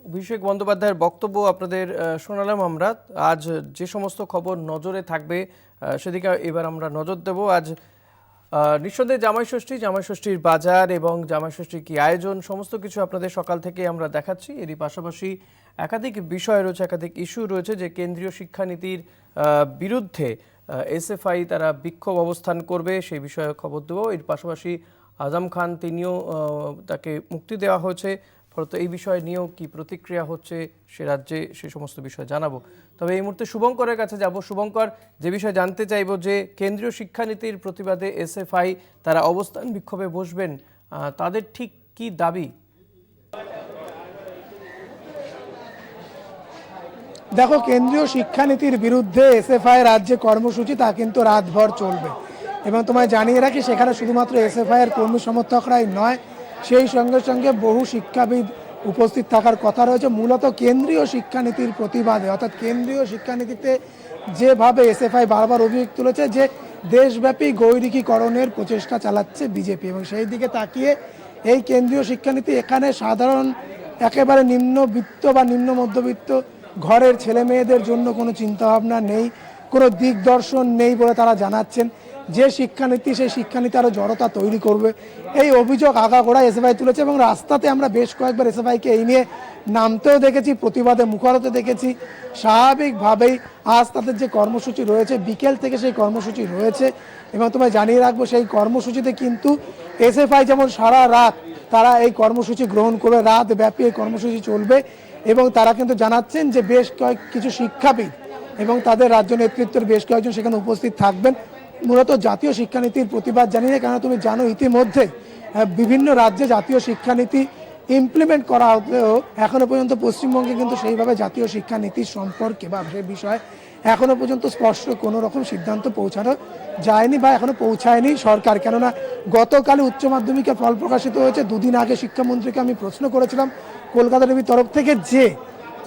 অভিষেক বন্দ্যোপাধ্যায়ের বক্তব্য আপনাদের শোনালাম আমরা। আজ যে সমস্ত খবর নজরে থাকবে সেদিকে এবার আমরা নজর দেব। আজ নিঃসন্দেহে জামাই ষষ্ঠীর বাজার এবং জামাই ষষ্ঠীর কি আয়োজন সমস্ত কিছু আপনাদের সকাল থেকে আমরা দেখাচ্ছি। এরই পাশাপাশি একাধিক বিষয় রয়েছে, একাধিক ইস্যু রয়েছে যে কেন্দ্রীয় শিক্ষানীতির বিরুদ্ধে এসএফআই তারা বিক্ষোভ অবস্থান করবে, সেই বিষয়ে খবর দেবো। এর পাশাপাশি আজম খান তিনিও তাকে মুক্তি দেওয়া হয়েছে, ফলত এই বিষয় নিয়েও কি প্রতিক্রিয়া হচ্ছে সে রাজ্যে সে সমস্ত বিষয় জানাবো। তবে এই মুহূর্তে শুভঙ্করের কাছে যাব। শুভঙ্কর, যে বিষয় জানতে চাইব যে কেন্দ্রীয় শিক্ষানীতির প্রতিবাদে এসএফআই তারা অবস্থান বিক্ষোভে বসবেন, তাদের ঠিক কি দাবি? দেখো, কেন্দ্রীয় শিক্ষানীতির বিরুদ্ধে এসএফআই রাজ্যে কর্মসূচি তা কিন্তু রাতভর চলবে এবং তোমায় জানিয়ে রাখি সেখানে শুধুমাত্র এসএফআই এর কর্মী সমর্থকরাই নয়, সেই সঙ্গে সঙ্গে বহু শিক্ষাবিদ উপস্থিত থাকার কথা রয়েছে। মূলত কেন্দ্রীয় শিক্ষানীতির প্রতিবাদে, অর্থাৎ কেন্দ্রীয় শিক্ষানীতিতে যেভাবে এসএফআই বারবার অভিযোগ তুলেছে যে দেশব্যাপী গৈরিকীকরণের প্রচেষ্টা চালাচ্ছে বিজেপি, এবং সেই দিকে তাকিয়ে এই কেন্দ্রীয় শিক্ষানীতি এখানে সাধারণ একেবারে নিম্নবিত্ত বা নিম্ন মধ্যবিত্ত ঘরের ছেলে মেয়েদের জন্য কোনো চিন্তাভাবনা নেই, কোনো দিকদর্শন নেই বলে তারা জানাচ্ছেন। যে শিক্ষানীতি, সেই শিক্ষানীতি আরও জড়তা তৈরি করবে, এই অভিযোগ আগাগোড়া এসএফআই তুলেছে এবং রাস্তাতে আমরা বেশ কয়েকবার এসএফআইকে এই নিয়ে নামতেও দেখেছি, প্রতিবাদে মুখর হতে দেখেছি। স্বাভাবিকভাবেই আজ তাদের যে কর্মসূচি রয়েছে, বিকেল থেকে সেই কর্মসূচি রয়েছে এবং তোমায় জানিয়ে রাখবো সেই কর্মসূচিতে কিন্তু এসএফআই যেমন সারা রাত তারা এই কর্মসূচি গ্রহণ করবে, রাত ব্যাপী এই কর্মসূচি চলবে এবং তারা কিন্তু জানাচ্ছেন যে বেশ কিছু শিক্ষাবিদ এবং তাদের রাজ্য নেতৃত্বের বেশ কয়েকজন সেখানে উপস্থিত থাকবেন, মূলত জাতীয় শিক্ষানীতির প্রতিবাদ জানিয়ে। কারণ তুমি জানো ইতিমধ্যে বিভিন্ন রাজ্যে জাতীয় শিক্ষানীতি ইমপ্লিমেন্ট করা হলেও এখনো পর্যন্ত পশ্চিমবঙ্গে কিন্তু সেইভাবে জাতীয় শিক্ষানীতির সম্পর্কে বা সে বিষয়ে এখনো পর্যন্ত স্পষ্ট কোনো রকম সিদ্ধান্ত পৌঁছানো যায়নি বা এখনো পৌঁছায়নি সরকার। কেননা গতকাল উচ্চ মাধ্যমিকের ফল প্রকাশিত হয়েছে, দুদিন আগে শিক্ষামন্ত্রীকে আমি প্রশ্ন করেছিলাম কলকাতা টিভির তরফ থেকে যে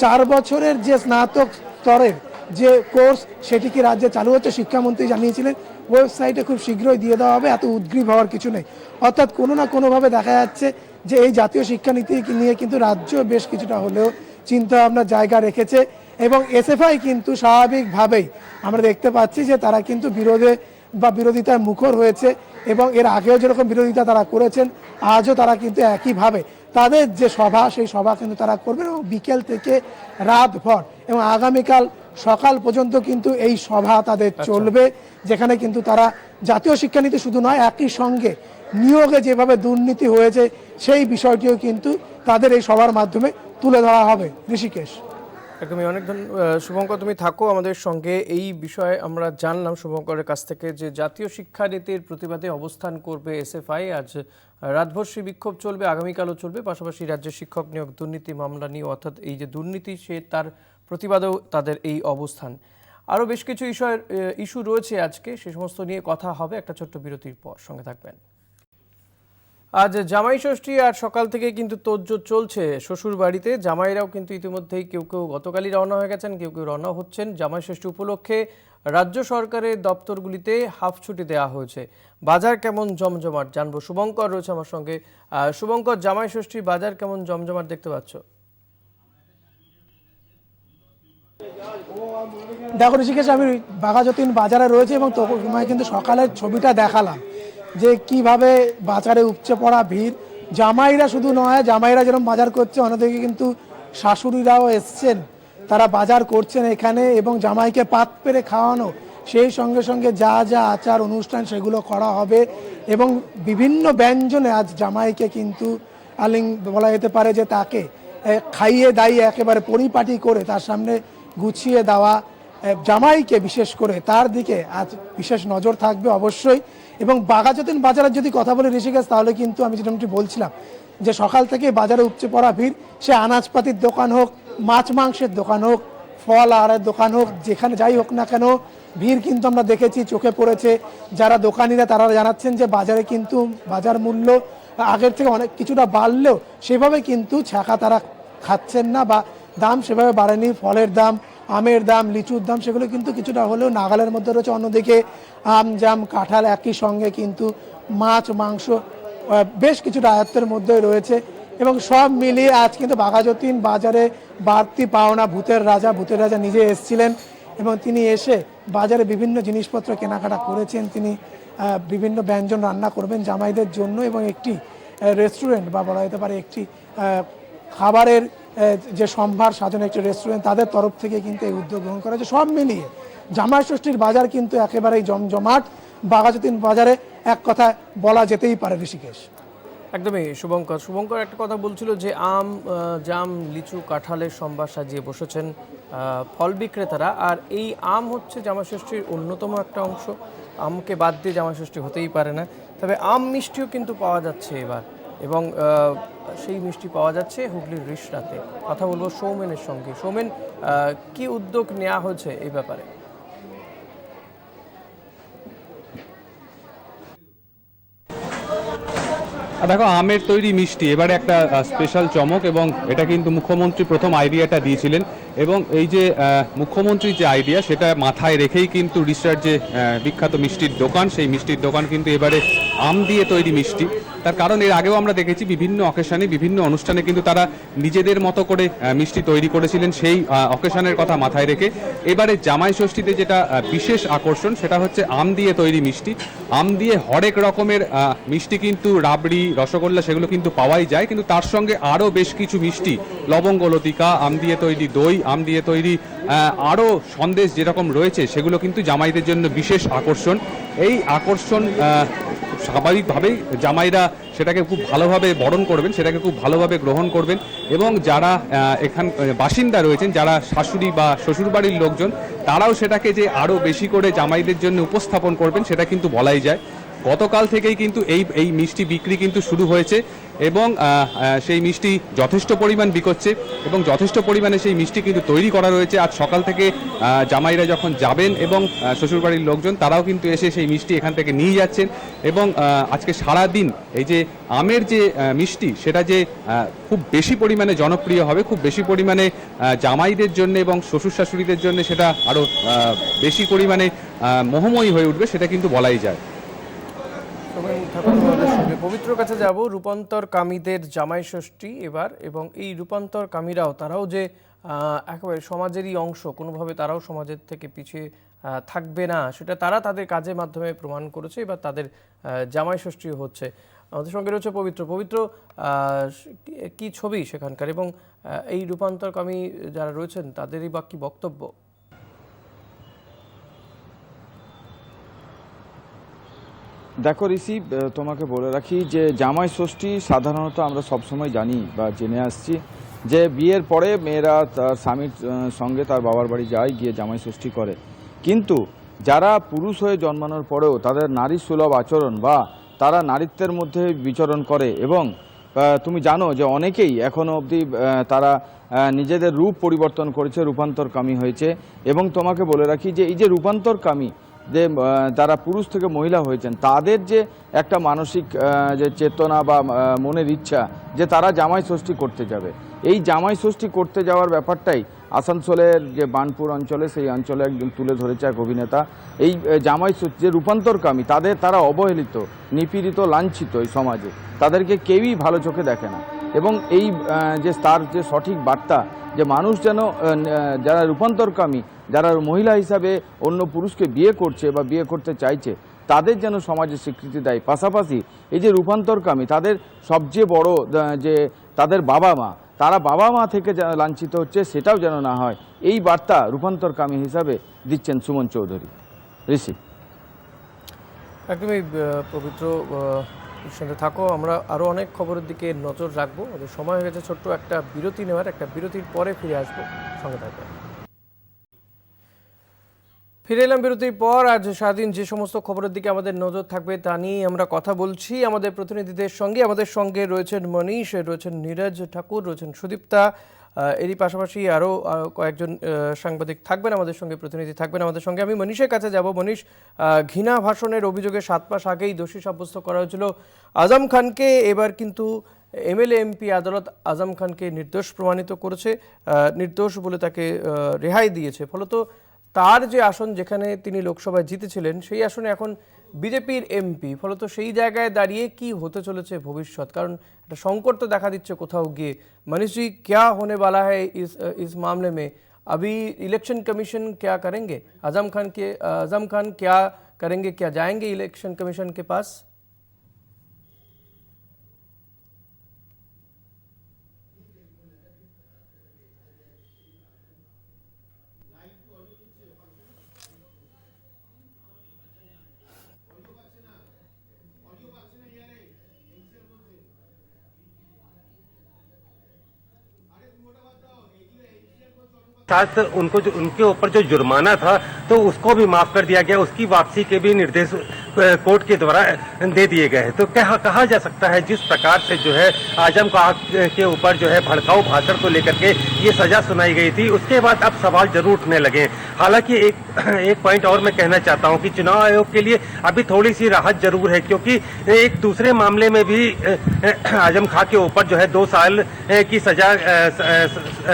4 বছরের যে স্নাতক স্তরের যে কোর্স সেটি কি রাজ্যে চালু হচ্ছে, শিক্ষামন্ত্রী জানিয়েছিলেন ওয়েবসাইটে খুব শীঘ্রই দিয়ে দেওয়া হবে, এত উদ্গ্রীব হওয়ার কিছু নেই। অর্থাৎ কোনো না কোনোভাবে দেখা যাচ্ছে যে এই জাতীয় শিক্ষানীতি নিয়ে কিন্তু রাজ্য বেশ কিছুটা হলেও চিন্তাভাবনার জায়গা রেখেছে এবং এসএফআই কিন্তু স্বাভাবিকভাবেই আমরা দেখতে পাচ্ছি যে তারা কিন্তু বিরোধিতায় মুখর হয়েছে এবং এর আগেও যেরকম বিরোধিতা তারা করেছেন, আজও তারা কিন্তু একইভাবে তাদের যে সভা, সেই সভা কিন্তু তারা করবেন এবং বিকেল থেকে রাতভর এবং আগামীকাল সকাল পর্যন্ত কিন্তু এই সভা তাদের চলবে, যেখানে কিন্তু তারা জাতীয় শিক্ষানীতি শুধু নয়, একই সঙ্গে নিয়োগে যেভাবে দুর্নীতি হয়েছে সেই বিষয়টিও কিন্তু তাদের এই সভার মাধ্যমে তুলে ধরা হবে। ঋষিকেশ, একদমই, অনেক শুভঙ্কর, তুমি থাকো আমাদের সঙ্গে। এই বিষয়ে আমরা জানলাম শুভঙ্করের কাছ থেকে যে জাতীয় শিক্ষানীতির প্রতিবাদে অবস্থান করবে এসএফআই। আজ রাতভর সেই বিক্ষোভ চলবে, আগামীকালও চলবে। পাশাপাশি রাজ্যের শিক্ষক নিয়োগ দুর্নীতি মামলা নিয়ে, অর্থাৎ এই যে দুর্নীতি, সে তার প্রতিবাদেও তাদের এই অবস্থান। আরও বেশ কিছু ইস্যু রয়েছে আজকে, সে সমস্ত নিয়ে কথা হবে একটা ছোট্ট বিরতির পর। সঙ্গে থাকবেন। আজ জামাই ষষ্ঠী আর সকাল থেকে কিন্তু তোড়জোড় চলছে শ্বশুর বাড়িতে। জামাইরাও কিন্তু ইতিমধ্যেই কেউ কেউ গতকালই রওনা হয়ে গেছেন, কেউ কেউ রওনা হচ্ছেন। জামাই ষষ্ঠী উপলক্ষে রাজ্য সরকারের দপ্তরগুলিতে হাফ ছুটি দেওয়া হয়েছে। বাজার কেমন জমজমাট জানবো, শুভঙ্কর রয়েছে আমার সঙ্গে। শুভঙ্কর, জামাই ষষ্ঠীর বাজার কেমন জমজমাট দেখতে পাচ্ছ? দেখো ঋষিকেশ, আমি বাঘাযতীন বাজারে রয়েছে এবং তোমায় কিন্তু সকালের ছবিটা দেখালাম যে কিভাবে বাজারে উপচে পড়া ভিড়। জামাইরা শুধু নয়, জামাইরা যেরকম বাজার করছে, অন্যদিকে কিন্তু শাশুড়িরাও এসছেন, তারা বাজার করছেন এখানে এবং জামাইকে পাত পেরে খাওয়ানো, সেই সঙ্গে সঙ্গে যা যা আচার অনুষ্ঠান সেগুলো করা হবে এবং বিভিন্ন ব্যঞ্জনে আজ জামাইকে কিন্তু বলা যেতে পারে যে তাকে খাইয়ে দাইয়ে একেবারে পরিপাটি করে তার সামনে গুছিয়ে দেওয়া। জামাইকে বিশেষ করে তার দিকে আজ বিশেষ নজর থাকবে অবশ্যই। এবং বাঘাযতীন বাজারের যদি কথা বলি ঋষিকেশ, তাহলে কিন্তু আমি যেরকমটি বলছিলাম যে সকাল থেকে বাজারে উপচে পড়া ভিড়, সে আনাজপাতির দোকান হোক, মাছ মাংসের দোকান হোক, ফল আহারের দোকান হোক, যেখানে যাই হোক না কেন ভিড় কিন্তু আমরা দেখেছি, চোখে পড়েছে। যারা দোকানিরা তারা জানাচ্ছেন যে বাজারে কিন্তু বাজার মূল্য আগের থেকে অনেক কিছুটা বাড়লেও সেভাবে কিন্তু ছাকা তারা খাচ্ছেন না বা দাম সেভাবে বাড়েনি। ফলের দাম, আমের দাম, লিচুর দাম, সেগুলো কিন্তু কিছুটা হলেও নাগালের মধ্যে রয়েছে। অন্যদিকে আম, জাম, কাঁঠাল একই সঙ্গে কিন্তু মাছ মাংস বেশ কিছুটা আয়ত্তের মধ্যে রয়েছে এবং সব মিলিয়ে আজ কিন্তু বাঘাযতীন বাজারে বাড়তি পাওনা ভূতের রাজা নিজে এসেছিলেন এবং তিনি এসে বাজারে বিভিন্ন জিনিসপত্র কেনাকাটা করেছেন। তিনি বিভিন্ন ব্যঞ্জন রান্না করবেন জামাইদের জন্য এবং একটি রেস্টুরেন্ট বা বলা যেতে পারে একটি খাবারের যে সম্ভার সাজানো একটি রেস্টুরেন্ট তাদের তরফ থেকে কিন্তু এই উদ্যোগ গ্রহণ করা হয়েছে। সব মিলিয়ে জামাই ষষ্ঠীর বাজার কিন্তু একেবারেই জমজমাট। বাঘাযতীন বাজারে এক কথা বলা যেতেই পারে ঋষিকেশ। একদমই শুভঙ্কর একটা কথা বলছিল যে আম জাম লিচু কাঁঠালের সম্ভার সাজিয়ে বসেছেন ফল বিক্রেতারা, আর এই আম হচ্ছে জামাইষষ্ঠীর অন্যতম একটা অংশ। আমকে বাদ দিয়ে জামাইষষ্ঠী হতেই পারে না। তবে আম মিষ্টিও কিন্তু পাওয়া যাচ্ছে এবার, এবং সেই মিষ্টি পাওয়া যাচ্ছে হুগলির রিষড়াতে। কথা বলবো সৌমেনের সঙ্গে। সৌমেন, কি উদ্যোগ নেওয়া হয়েছে এই ব্যাপারে? দেখো, আমের তৈরি মিষ্টি এবারে একটা স্পেশাল চমক, এবং এটা কিন্তু মুখ্যমন্ত্রী প্রথম আইডিয়াটা দিয়েছিলেন, এবং এই যে মুখ্যমন্ত্রীর যে আইডিয়া সেটা মাথায় রেখেই কিন্তু রিষড়ার যে বিখ্যাত মিষ্টির দোকান, সেই মিষ্টির দোকান কিন্তু এবারে আম দিয়ে তৈরি মিষ্টি। তার কারণ এর আগেও আমরা দেখেছি বিভিন্ন অকেশনে বিভিন্ন অনুষ্ঠানে কিন্তু তারা নিজেদের মতো করে মিষ্টি তৈরি করেছিলেন সেই অকেশনের কথা মাথায় রেখে। এবারে জামাই ষষ্ঠীতে যেটা বিশেষ আকর্ষণ সেটা হচ্ছে আম দিয়ে তৈরি মিষ্টি। আম দিয়ে হরেক রকমের মিষ্টি কিন্তু রাবড়ি রসগোল্লা সেগুলো কিন্তু পাওয়াই যায়, কিন্তু তার সঙ্গে আরও বেশ কিছু মিষ্টি লবঙ্গ লতিকা, আম দিয়ে তৈরি দই, আম দিয়ে তৈরি আরও সন্দেশ যেরকম রয়েছে সেগুলো কিন্তু জামাইদের জন্য বিশেষ আকর্ষণ। এই আকর্ষণ স্বাভাবিকভাবেই জামাইরা সেটাকে খুব ভালোভাবে বরণ করবেন, সেটাকে খুব ভালোভাবে গ্রহণ করবেন, এবং যারা এখান বাসিন্দা রয়েছেন, যারা শাশুড়ি বা শ্বশুরবাড়ির লোকজন, তারাও সেটাকে যে আরও বেশি করে জামাইদের জন্য উপস্থাপন করবেন সেটা কিন্তু বলাই যায়। গতকাল থেকেই কিন্তু এই মিষ্টি বিক্রি কিন্তু শুরু হয়েছে, এবং সেই মিষ্টি যথেষ্ট পরিমাণ বিকোচ্ছে, এবং যথেষ্ট পরিমাণে সেই মিষ্টি কিন্তু তৈরি করা রয়েছে। আজ সকাল থেকে জামাইরা যখন যাবেন এবং শ্বশুরবাড়ির লোকজন তারাও কিন্তু এসে সেই মিষ্টি এখান থেকে নিয়ে যাচ্ছেন, এবং আজকে সারা দিন এই যে আমের যে মিষ্টি সেটা যে খুব বেশি পরিমাণে জনপ্রিয় হবে, খুব বেশি পরিমাণে জামাইদের জন্য এবং শ্বশুর শাশুড়িদের জন্য সেটা আরও বেশি পরিমাণে মোহময়ী হয়ে উঠবে, সেটা কিন্তু বলাই যায়। পবিত্র কাছে যাব। রূপান্তর কামীদের জামাই ষষ্ঠী এবার, এবং এই রূপান্তর কামীরাও তারাও যে একেবারে সমাজেরই অংশ, কোনোভাবে তারাও সমাজের থেকে পিছিয়ে থাকবে না সেটা তারা তাদের কাজের মাধ্যমে প্রমাণ করেছে। এবার তাদের জামাই ষষ্ঠী হচ্ছে। আমাদের সঙ্গে রয়েছে পবিত্র। কি ছবি সেখানকার, এবং এই রূপান্তরকামী যারা রয়েছেন তাদেরই বা কি বক্তব্য? দেখো ঋষি, তোমাকে বলে রাখি যে জামাই ষষ্ঠী সাধারণত আমরা সবসময় জানি বা জেনে আসছি যে বিয়ের পরে মেয়েরা তার স্বামীর সঙ্গে তার বাবার বাড়ি যায়, গিয়ে জামাই ষষ্ঠী করে। কিন্তু যারা পুরুষ হয়ে জন্মানোর পরেও তাদের নারী সুলভ আচরণ বা তারা নারীত্বের মধ্যে বিচরণ করে, এবং তুমি জানো যে অনেকেই এখনও অবধি তারা নিজেদের রূপ পরিবর্তন করেছে, রূপান্তরকামী হয়েছে। এবং তোমাকে বলে রাখি যে এই যে রূপান্তরকামী যে যারা পুরুষ থেকে মহিলা হয়েছেন তাদের যে একটা মানসিক যে চেতনা বা মনের ইচ্ছা যে তারা জামাই ষষ্ঠী করতে যাবে, এই জামাই ষষ্ঠী করতে যাওয়ার ব্যাপারটাই আসানসোলের যে বার্নপুর অঞ্চলে, সেই অঞ্চলে একজন তুলে ধরেছে এক অভিনেতা। এই জামাই ষষ্ঠী যে রূপান্তরকামী তারা অবহেলিত, নিপীড়িত, লাঞ্ছিত এই সমাজে, তাদেরকে কেউই ভালো চোখে দেখে না। এবং এই যে তার যে সঠিক বার্তা যে মানুষ যেন যারা রূপান্তরকামী, যারা মহিলা হিসাবে অন্য পুরুষকে বিয়ে করছে বা বিয়ে করতে চাইছে, তাদের যেন সমাজে স্বীকৃতি দেয়। পাশাপাশি এই যে রূপান্তরকামী তাদের সবচেয়ে বড় যে তাদের বাবা মা, তারা বাবা মা থেকে লাঞ্ছিত হচ্ছে সেটাও যেন না হয়, এই বার্তা রূপান্তরকামী হিসাবে দিচ্ছেন সুমন চৌধুরী। ঋষি, একদমই পবিত্র, সাথে থাকো। আমরা আরও অনেক খবরের দিকে নজর রাখবো। আমাদের সময় হয়ে গেছে ছোট্ট একটা বিরতি নেওয়ার। একটা বিরতির পরে ফিরে আসবো, সঙ্গে থাকবে। ফিরে এলাম বিরতির পর। আজ সারাদিন যে সমস্ত খবরের দিকে আমাদের নজর থাকবে তা নিয়ে আমরা কথা বলছি আমাদের প্রতিনিধিদের সঙ্গে। আমাদের সঙ্গে রয়েছেন মনীষ, রয়েছেন নীরজ ঠাকুর, রয়েছেন সুদীপ্তা, এরই পাশাপাশি আরও কয়েকজন সাংবাদিক থাকবেন আমাদের সঙ্গে, প্রতিনিধি থাকবেন আমাদের সঙ্গে। আমি মনীষের কাছে যাব। মনীষ, ঘৃণা ভাষণের অভিযোগে 7 মাস আগেই দোষী সাব্যস্ত করা হয়েছিল আজম খানকে। এবার কিন্তু এমএলএ এমপি আদালত আজম খানকে নির্দোষ প্রমাণিত করেছে, নির্দোষ বলে তাকে রেহাই দিয়েছে। ফলত তার যে আসন যেখানে তিনি লোকসভায় জিতেছিলেন সেই আসনে এখন বিজেপির এমপি, ফলত সেই জায়গায় দাঁড়িয়ে কি হতে চলেছে ভবিষ্যৎ, কারণ একটা সংকট তো দেখা দিচ্ছে কোথাও গিয়ে। मनीष जी, क्या होने वाला है इस मामले में? अभी इलेक्शन कमीशन क्या करेंगे? आजम खान क्या करेंगे? क्या जाएंगे इलेक्शन कमीशन के पास? साथ उनको जो उनके ऊपर जो जुर्माना था तो उसको भी माफ कर दिया गया, उसकी वापसी के भी निर्देश कोर्ट के द्वारा दे दिए गए हैं। तो कहा जा सकता है जिस प्रकार से जो है आजम खान के ऊपर जो है भड़काऊ भाषण को लेकर के ये सजा सुनाई गई थी, उसके बाद अब सवाल जरूर उठने लगे। हालांकि एक पॉइंट और मैं कहना चाहता हूं कि चुनाव आयोग के लिए अभी थोड़ी सी राहत जरूर है, क्योंकि एक दूसरे मामले में भी आजम खान के ऊपर जो है 2 साल की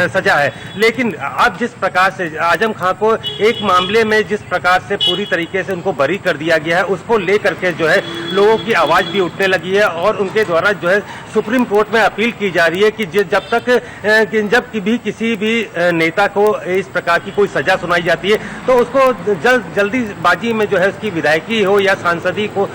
सजा है। लेकिन अब जिस प्रकार से आजम खान को एक मामले में जिस प्रकार से पूरी तरीके से उनको बरी कर दिया गया है, उसको लेकर के जो है लोगों की आवाज भी उठने लगी है और उनके द्वारा जो है सुप्रीम कोर्ट में अपील की जा रही है कि जब तक भी किसी भी नेता को इस प्रकार की कोई सजा सुनाई जाती है तो उसको जल्दीबाजी में जो है उसकी विधायकी हो या सांसदी को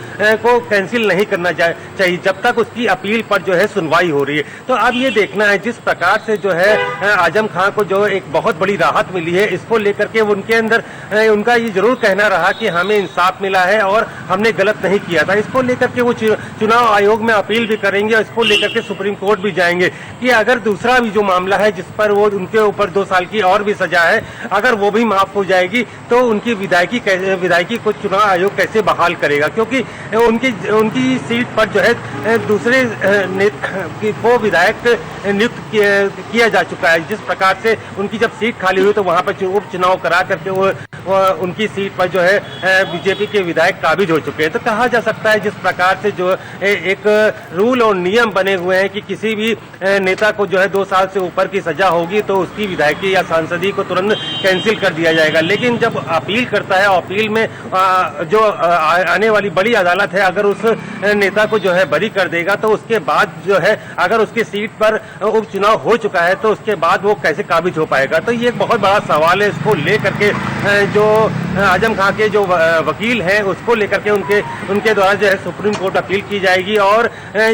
कैंसिल नहीं करना चाहिए जब तक उसकी अपील पर जो है सुनवाई हो रही है। तो अब ये देखना है जिस प्रकार से जो है आजम खान को जो एक बहुत बड़ी राहत मिली है, इसको लेकर के उनके अंदर उनका ये जरूर कहना रहा कि हमें इंसाफ मिला है और हमने गलत नहीं किया था। इसको लेकर के वो चुनाव आयोग में अपील भी करेंगे और इसको लेकर के सुप्रीम कोर्ट भी जाएंगे कि अगर दूसरा भी जो मामला है जिस पर वो उनके ऊपर 2 साल की और भी सजा है, अगर वो भी माफ हो जाएगी तो उनकी विधायकी को चुनाव आयोग कैसे बहाल करेगा, क्योंकि उनकी सीट पर जो है दूसरे को विधायक नियुक्त किया जा चुका है। जिस प्रकार से उनकी जब सीट खाली हुई तो वहां पर उपचुनाव करा करके वो उनकी सीट पर जो है बीजेपी के विधायक काबिज हो चुके हैं। तो कहा जा सकता है जिस प्रकार से जो एक रूल और नियम बने हुए हैं कि किसी भी नेता को जो है 2 साल से ऊपर की सजा होगी तो उसकी विधायकी या सांसदी को तुरंत कैंसिल कर दिया जाएगा। लेकिन जब अपील करता है, अपील में जो आने वाली बड़ी अदालत है अगर उस नेता को जो है बरी कर देगा तो उसके बाद जो है अगर उसकी सीट पर उपचुनाव हो चुका है तो उसके बाद वो कैसे काबिज हो पाएगा। तो ये एक बहुत बड़ा सवाल है। इसको लेकर के जो आजम खान के जो वकील हैं उसको लेकर के उनके द्वारा जो है सुप्रीम कोर्ट अपील की जाएगी और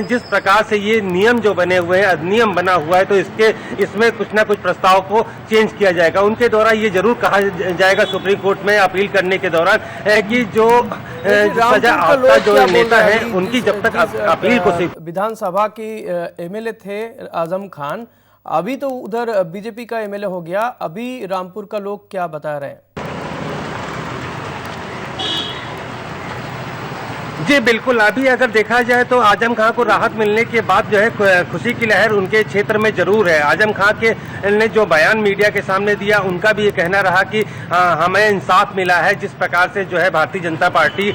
जिस प्रकार से ये नियम जो बने हुए हैं, अधिनियम बना हुआ है, तो इसमें कुछ ना कुछ प्रस्ताव को चेंज किया जाएगा। उनके द्वारा ये जरूर कहा जाएगा सुप्रीम कोर्ट में अपील करने के दौरान कि जो सजा आपका जो नेता है उनकी जब तक अपील को विधानसभा की एमएलए थे आजम खान, अभी तो उधर बीजेपी का एमएलए हो गया, अभी रामपुर का लोग क्या बता रहे हैं? जी बिल्कुल, अभी अगर देखा जाए तो आजम खान को राहत मिलने के बाद जो है खुशी की लहर उनके क्षेत्र में जरूर है। आजम खान के ने जो बयान मीडिया के सामने दिया उनका भी ये कहना रहा कि हमें इंसाफ मिला है। जिस प्रकार से जो है भारतीय जनता पार्टी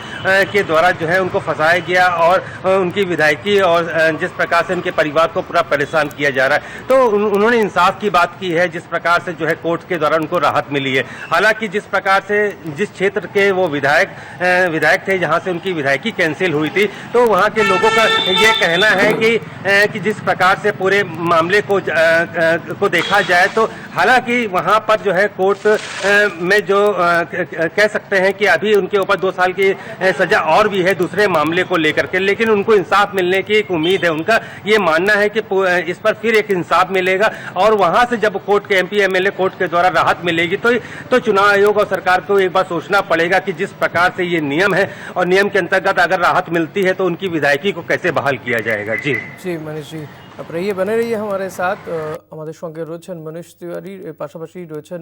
के द्वारा जो है उनको फंसाया गया और उनकी विधायकी और जिस प्रकार से उनके परिवार को पूरा परेशान किया जा रहा है, तो उन्होंने इंसाफ की बात की है। जिस प्रकार से जो है कोर्ट के द्वारा उनको राहत मिली है। हालांकि जिस प्रकार से जिस क्षेत्र के वो विधायक थे जहां से उनकी विधायकी कैंसिल हुई थी, तो वहां के लोगों का ये कहना है कि जिस प्रकार से पूरे मामले को देखा जाए तो हालांकि वहां पर जो है कोर्ट में जो कह सकते हैं कि अभी उनके ऊपर 2 साल की सजा और भी है दूसरे मामले को लेकर के, लेकिन उनको इंसाफ मिलने की एक उम्मीद है। उनका ये मानना है कि इस पर फिर एक इंसाफ मिलेगा और वहां से जब कोर्ट के एमपी एमएलए कोर्ट के द्वारा राहत मिलेगी तो चुनाव आयोग और सरकार को एक बार सोचना पड़ेगा कि जिस प्रकार से ये नियम है और नियम के अंतर्गत अगर राहत मिलती है तो उनकी विधायकी को कैसे बहाल किया जाएगा। जी मनीष जी आप रहिए, बने रहिए हमारे साथ। আমাদের সঙ্গে রয়েছেন মনীষ তিওয়ারির পাশাপাশি রয়েছেন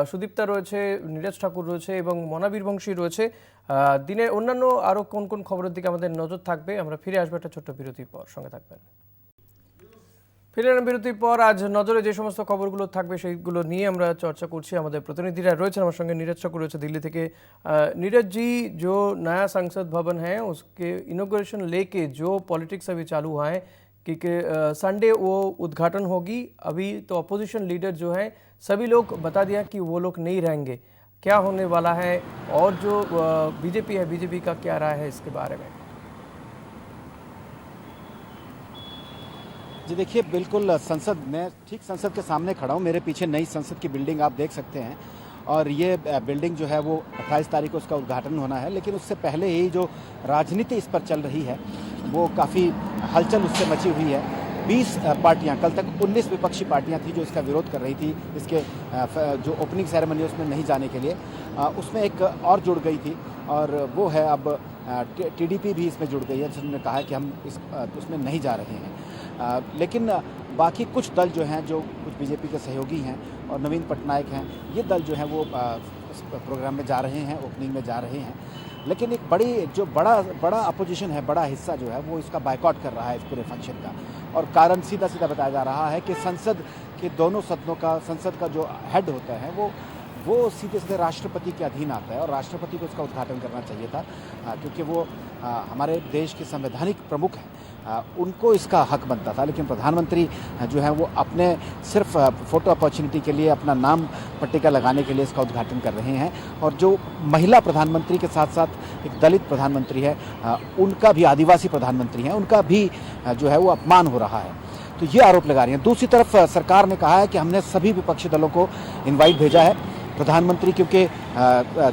সুদীপ্তা রয়েছে, নীরজ ঠাকুর রয়েছে এবং মনাবীর বংশী রয়েছে। দিনের অন্যান্য আরও কোন কোন খবরের দিকে আমাদের নজর থাকবে আমরা ফিরে আসবো একটা ছোট্ট বিরতির পর, সঙ্গে থাকবেন। ফিরে এলাম বিরতির পর। আজ নজরে যে সমস্ত খবরগুলো থাকবে সেইগুলো নিয়ে আমরা চর্চা করছি। আমাদের প্রতিনিধিরা রয়েছেন আমার সঙ্গে, নীরজ ঠাকুর রয়েছে দিল্লি থেকে। नीरज जी, जो नया संसद भवन है उसके इनॉग्रेशन लेके जो पॉलिटिक्स अभी चालू हुआ है कि संडे वो उद्घाटन होगी, अभी तो अपोजिशन लीडर जो है सभी लोग बता दिया कि वो लोग नहीं रहेंगे, क्या होने वाला है, और जो बीजेपी है, बीजेपी का क्या राय है इसके बारे में? जी देखिए, बिल्कुल संसद, मैं ठीक संसद के सामने खड़ा हूँ। मेरे पीछे नई संसद की बिल्डिंग आप देख सकते हैं, और ये बिल्डिंग जो है वो 28 तारीख को उसका उद्घाटन होना है। लेकिन उससे पहले ही जो राजनीति इस पर चल रही है वो काफ़ी हलचल उससे मची हुई है। 20 पार्टियां, कल तक 19 विपक्षी पार्टियां थी जो इसका विरोध कर रही थी, इसके जो ओपनिंग सेरेमनी है उसमें नहीं जाने के लिए। उसमें एक और जुड़ गई थी, और वो है अब टीडीपी भी इसमें जुड़ गई है, जिन्होंने कहा है कि हम उसमें नहीं जा रहे हैं। लेकिन बाकी कुछ दल जो हैं, जो कुछ बीजेपी के सहयोगी हैं और नवीन पटनायक हैं, ये दल जो हैं वो इस प्रोग्राम में जा रहे हैं, ओपनिंग में जा रहे हैं। लेकिन एक बड़ा अपोजिशन है, बड़ा हिस्सा जो है वो इसका बायकॉट कर रहा है, इस पूरे फंक्शन का। और कारण सीधा सीधा बताया जा रहा है कि संसद के दोनों सदनों का, संसद का जो हेड होता है वो सीधे सीधे राष्ट्रपति के अधीन आता है, और राष्ट्रपति को इसका उद्घाटन करना चाहिए था, क्योंकि वो हमारे देश के संवैधानिक प्रमुख हैं, उनको इसका हक बनता था। लेकिन प्रधानमंत्री जो है वो अपने सिर्फ फोटो अपॉर्चुनिटी के लिए, अपना नाम पट्टिका लगाने के लिए इसका उद्घाटन कर रहे हैं। और जो महिला प्रधानमंत्री के साथ साथ एक दलित प्रधानमंत्री है, उनका भी, आदिवासी प्रधानमंत्री हैं, उनका भी जो है वो अपमान हो रहा है। तो ये आरोप लगा रही हैं। दूसरी तरफ सरकार ने कहा है कि हमने सभी विपक्षी दलों को इन्वाइट भेजा है। प्रधानमंत्री, क्योंकि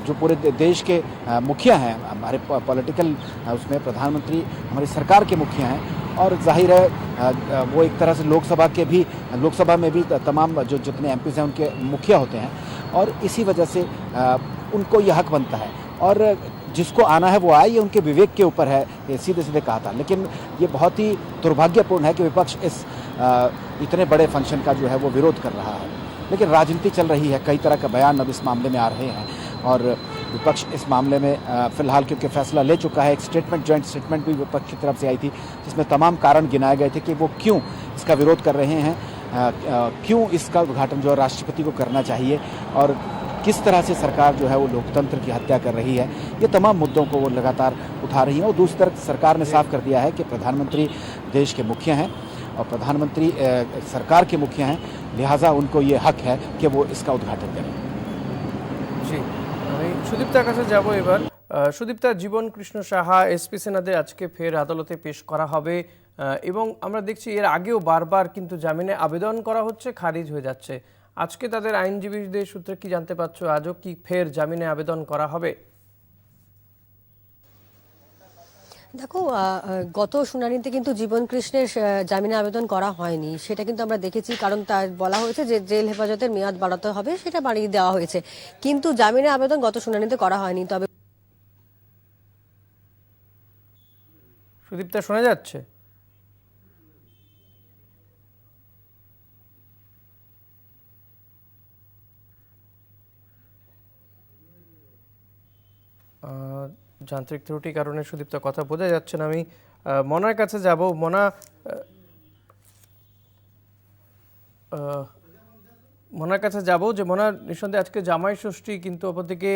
जो पूरे देश के मुखिया हैं, हमारे पॉलिटिकल उसमें प्रधानमंत्री हमारी सरकार के मुखिया हैं, और जाहिर है वो एक तरह से लोकसभा में भी तमाम जो जितने एमपीज़ हैं उनके मुखिया होते हैं, और इसी वजह से उनको यह हक बनता है। और जिसको आना है वो आए, ये उनके विवेक के ऊपर है, ये सीधे सीधे कहा था। लेकिन ये बहुत ही दुर्भाग्यपूर्ण है कि विपक्ष इस इतने बड़े फंक्शन का जो है वो विरोध कर रहा है। लेकिन राजनीति चल रही है, कई तरह का बयान अब इस मामले में आ रहे हैं, और विपक्ष इस मामले में फिलहाल क्योंकि फैसला ले चुका है। एक स्टेटमेंट, जॉइंट स्टेटमेंट भी विपक्ष की तरफ से आई थी, जिसमें तमाम कारण गिनाए गए थे कि वो क्यों इसका विरोध कर रहे हैं, क्यों इसका उद्घाटन जो है राष्ट्रपति को करना चाहिए, और किस तरह से सरकार जो है वो लोकतंत्र की हत्या कर रही है। ये तमाम मुद्दों को वो लगातार उठा रही है। और दूसरी तरफ सरकार ने साफ कर दिया है कि प्रधानमंत्री देश के मुखिया हैं, और प्रधानमंत्री सरकार के मुखिया हैं, लिहाजा उनको ये हक है कि वो इसका उद्घाटन करें। जी, সুদীপ্তার কাছে যাব এবার। সুদীপ্তা, জীবন কৃষ্ণ সাহা, এসপি সেনাদের আজকে ফের আদালতে পেশ করা হবে, এবং আমরা দেখছি এর আগেও বারবার কিন্তু জামিনে আবেদন করা হচ্ছে, খারিজ হয়ে যাচ্ছে। আজকে তাদের আইনজীবীদের সূত্রে কি জানতে পারছো, আজও কি ফের জামিনে আবেদন করা হবে? দেখো, গত শুনানিতে কিন্তু জীবন কৃষ্ণের জামিনে আবেদন করা হয়নি, সেটা কিন্তু আমরা দেখেছি। কারণ তার বলা হয়েছে যে জেল হেফাজতের মেয়াদ বাড়াতে হবে, সেটা বাড়িয়ে দেওয়া হয়েছে, কিন্তু জামিনে আবেদন গত শুনানিতে করা হয়নি। তবে সুদীপ্তা, শোনা যাচ্ছে? যান্ত্রিক ত্রুটির কারণে সুদীপ্তা কথা বোঝা যাচ্ছে না। আমি মনার কাছে যাব। মনার কাছে যাব, যে মনা, নিঃসন্দেহে আজকে জামাই ষষ্ঠী, কিন্তু অপরদিকে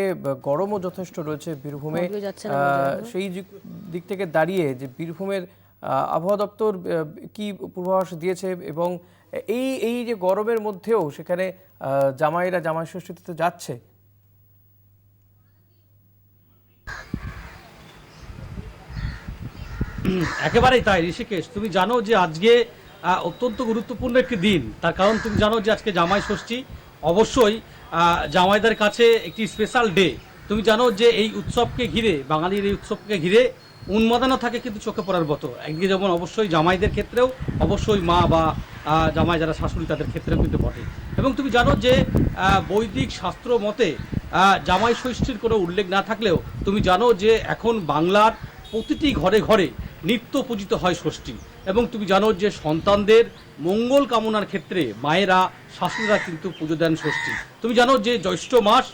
গরমও যথেষ্ট রয়েছে বীরভূমে। সেই দিক থেকে দাঁড়িয়ে যে বীরভূমের আবহাওয়া দপ্তর কি পূর্বাভাস দিয়েছে, এবং এই যে গরমের মধ্যেও সেখানে জামাইরা জামাই ষষ্ঠীতে তো যাচ্ছে। একেবারেই তাই ঋষিকেশ, তুমি জানো যে আজকে অত্যন্ত গুরুত্বপূর্ণ একটি দিন। তার কারণ তুমি জানো যে আজকে জামাই ষষ্ঠী, অবশ্যই জামাইদের কাছে একটি স্পেশাল ডে। তুমি জানো যে এই উৎসবকে ঘিরে, বাঙালির এই উৎসবকে ঘিরে উন্মাদনা থাকে কিন্তু চোখে পড়ার মতো। একদিকে যেমন অবশ্যই জামাইদের ক্ষেত্রেও, অবশ্যই মা বা জামাই যারা শাশুড়ি তাদের ক্ষেত্রেও কিন্তু বটে। এবং তুমি জানো যে বৈদিক শাস্ত্র মতে জামাই ষষ্ঠীর কোনো উল্লেখ না থাকলেও তুমি জানো যে এখন বাংলার প্রতিটি ঘরে ঘরে নিত্য পূজিত হয় ষষ্ঠী। এবং তুমি জানো যে সন্তানদের মঙ্গল কামনার ক্ষেত্রে মায়েরা, শাশুড়িরা কিন্তু পুজো দেন ষষ্ঠী। তুমি জানো যে জ্যৈষ্ঠ মাস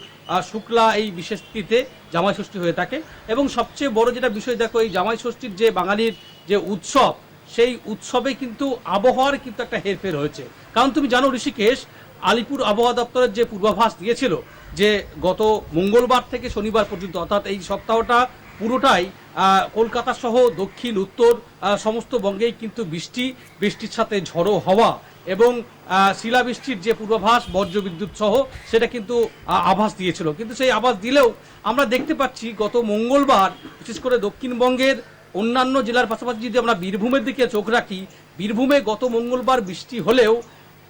শুক্লা এই বিশেষ তিথিতে জামাই ষষ্ঠী হয়ে থাকে। এবং সবচেয়ে বড় যেটা বিষয় দেখো, এই জামাই ষষ্ঠীর যে বাঙালির যে উৎসব, সেই উৎসবে কিন্তু আবহাওয়ার কিন্তু একটা হেরফের হয়েছে। কারণ তুমি জানো ঋষিকেশ, আলিপুর আবহাওয়া দপ্তরের যে পূর্বাভাস দিয়েছিল যে গত মঙ্গলবার থেকে শনিবার পর্যন্ত, অর্থাৎ এই সপ্তাহটা পুরোটাই কলকাতা সহ দক্ষিণ উত্তর সমস্ত বঙ্গেই কিন্তু বৃষ্টির সাথে ঝড়ো হাওয়া এবং শিলাবৃষ্টির যে পূর্বাভাস বজ্রবিদ্যুৎ সহ সেটা কিন্তু আভাস দিয়েছিল, কিন্তু সেই আভাস দিলেও আমরা দেখতে পাচ্ছি গত মঙ্গলবার বিশেষ করে দক্ষিণবঙ্গের অন্যান্য জেলার পাশাপাশি যদি আমরা বীরভূমের দিকে চোখ রাখি, বীরভূমে গত মঙ্গলবার বৃষ্টি হলেও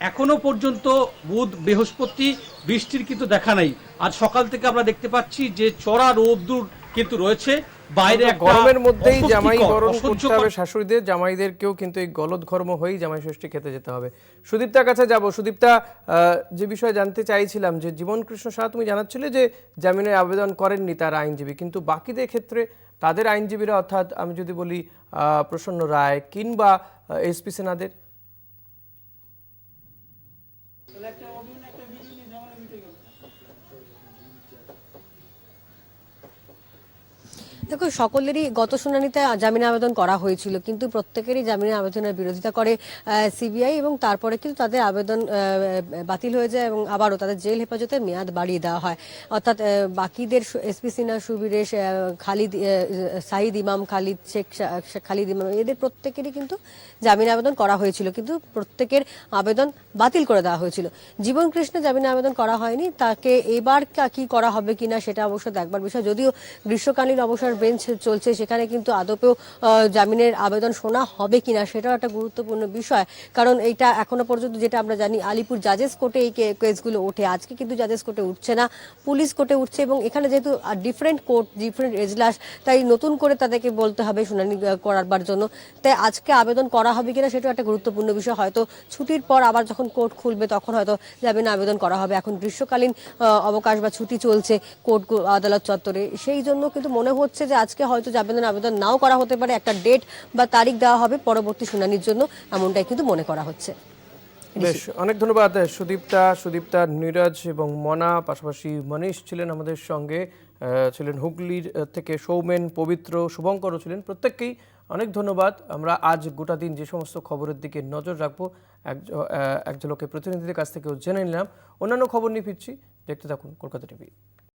এখনো পর্যন্ত বুধ বৃহস্পতি বৃষ্টির কিন্তু দেখা নেই। আজ সকাল থেকে আমরা দেখতে পাচ্ছি যে চড়া রোদ্দুর কিন্তু রয়েছে, বাইরে একটা গরমের মধ্যেই জামাই অস্বস্তিকর, বরণ করতে অসহ্যকর হবে শাশুড়িদের, জামাইদেরকেও কিন্তু এই গলদঘর্ম হয়েই জামাই ষষ্ঠী খেতে যেতে হবে। সুদীপ্তার কাছে যাব। সুদীপ্তা, যে বিষয়ে জানতে চাইছিলাম যে জীবনকৃষ্ণ সাহা তুমি জানাচ্ছিলে যে জামিনের আবেদন করেননি তার আইনজীবী, কিন্তু বাকিদের ক্ষেত্রে তাদের আইনজীবীরা, অর্থাৎ আমি যদি বলি প্রসন্ন রায় কিংবা এসপি সেনাদের, দেখো, সকলেরই গত শুনানিতে জামিন আবেদন করা হয়েছিল, কিন্তু প্রত্যেকেরই জামিনের আবেদনের বিরোধিতা করে সিবিআই এবং তারপরে কিন্তু তাদের আবেদন বাতিল হয়ে যায় এবং আবারও তাদের জেল হেফাজতের মেয়াদ বাড়িয়ে দেওয়া হয়। অর্থাৎ বাকিদের এসপি সিনহা, সুবীরেশ, খালিদ, সাহিদ ইমাম, খালিদ ইমাম, এদের প্রত্যেকেরই কিন্তু জামিন আবেদন করা হয়েছিল, কিন্তু প্রত্যেকের আবেদন বাতিল করে দেওয়া হয়েছিল। জীবন কৃষ্ণ জামিন আবেদন করা হয়নি, তাকে এবার কি করা হবে কিনা সেটা অবশ্য দেখবার বিষয়। যদিও গ্রীষ্মকালীন অবসর বেঞ্চ চলছে, সেখানে কিন্তু আদপেও জামিনের আবেদন শোনা হবে কিনা সেটাও একটা গুরুত্বপূর্ণ বিষয়। কারণ এইটা এখনো পর্যন্ত যেটা আমরা জানি, আলিপুর জাজেস কোর্টে এই কেসগুলো ওঠে, আজকে কিন্তু জাজেস কোর্টে উঠছে না, পুলিশ কোর্টে উঠছে এবং এখানে যেহেতু ডিফারেন্ট কোর্ট, ডিফারেন্ট এজলাস, তাই নতুন করে তাদেরকে বলতে হবে শুনানি করাবার জন্য। তাই আজকে আবেদন করা হবে কিনা সেটাও একটা গুরুত্বপূর্ণ বিষয়। হয়তো ছুটির পর আবার যখন কোর্ট খুলবে তখন হয়তো জামিন আবেদন করা হবে। এখন গ্রীষ্মকালীন অবকাশ বা ছুটি চলছে কোর্ট আদালত চত্বরে, সেই জন্য কিন্তু মনে হচ্ছে যে আজকে হয়তো জামিনের আবেদন নাও করা হতে পারে, একটা ডেট বা তারিখ দেওয়া হবে পরবর্তী শুনানির জন্য, এমনটাই কিন্তু মনে করা হচ্ছে। বেশ, অনেক ধন্যবাদ সুদীপ্তা, নীরজ এবং মনা, পাশাপাশি মনীষ ছিলেন আমাদের সঙ্গে, ছিলেন হুগলির থেকে সৌমেন, পবিত্র, শুভঙ্করও ছিলেন। প্রত্যেককেই অনেক ধন্যবাদ। আমরা আজ গোটা দিন যে সমস্ত খবরের দিকে নজর রাখবো এক ঝলকে প্রতিনিধিদের কাছ থেকেও জেনে নিলাম। অন্যান্য খবর নিয়ে ফিরছি, দেখতে থাকুন কলকাতা টিভি।